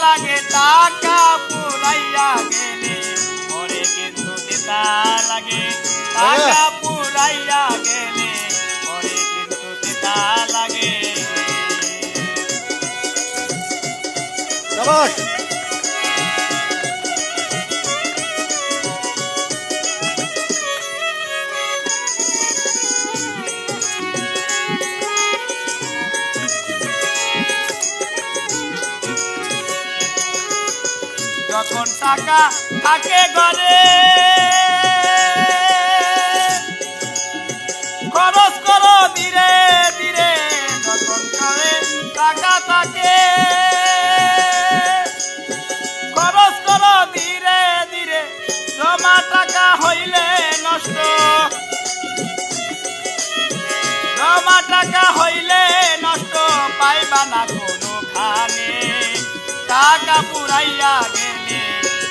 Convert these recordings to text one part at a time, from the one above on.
লাগে টাকা পুরাইয়া গেলে পরে কিন্তু তিতা লাগে টাকা পুরাইয়া গেলে পরে কিন্তু তিতা লাগে শাবাশ যখন টাকা থাকে ঘরে খরচ করো ধীরে ধীরে যখন ঘরে টাকা থাকে খরচ করো ধীরে ধীরে জমা টাকা হইলে নষ্ট জমা টাকা হইলে নষ্ট পাইবা না কোনো খানে টাকা পুরাইয়া গেলে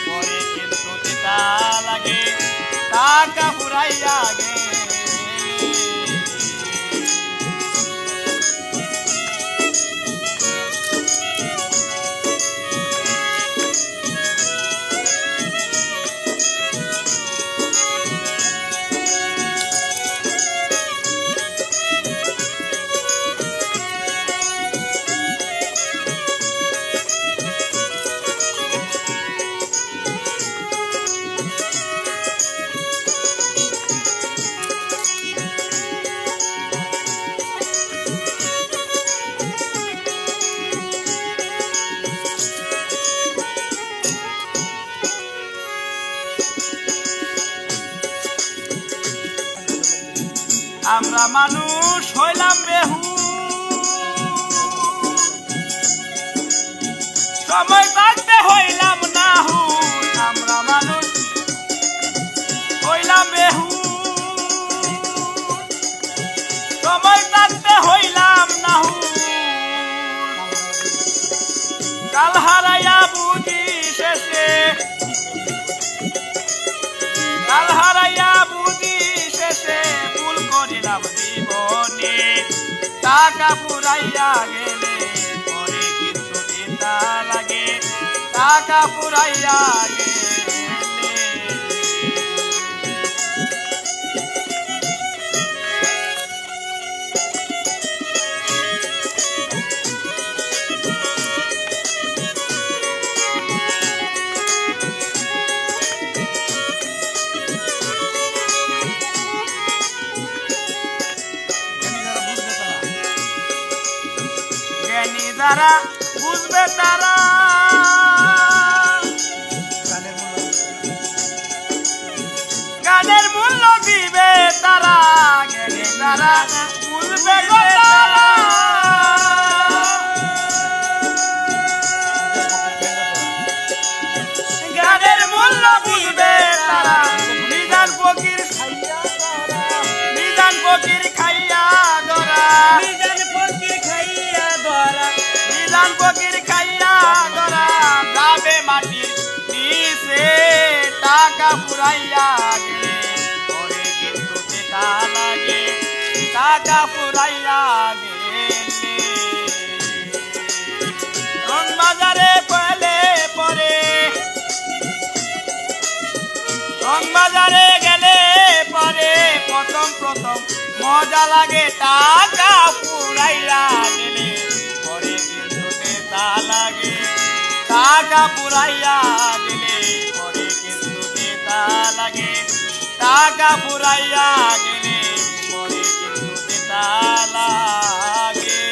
পরে কিন্তু তিতা লাগে টাকা পুরাইয়া গেলে আমরা মানুষ হইলাম বেহু সময় থাকতে হইলাম না হু আমরা মানুষ হইলাম বেহু সময় থাকতে হইলাম না হু কাল হারাইয়া বুঝি শেষে কাল হারাইয়া বুঝি শেষে ভুল করিলাম জীবনে টাকা পুরাইয়া গেলে পরে কিন্তু তিতা লাগে টাকা পুরাইয়া গেলে যারা বুঝবে তারা গানের মূল্য দিবে তারা জ্ঞানী যারা বুঝবে তারা গানের মূল্য দিবে তারা নিজান ফকির খাইয়া ধরা নিজান ফকির খাইয়া ধরা যাবে মাটির নিচে টাকা পুরাইয়া গেলে পরে কিন্তু তিতা লাগে টাকা পুরাইয়া গেলে রং বাজারে পেলে পরে রং বাজারে গেলে পরে প্রথম প্রথম মজা লাগে টাকা পুরাইয়া গেলে পরে কিন্তু তিতা লাগে টাকা পুরাইয়া গেলে পরে কিন্তু তিতা লাগে টাকা পুরাইয়া গেলে পরে কিন্তু তিতা লাগে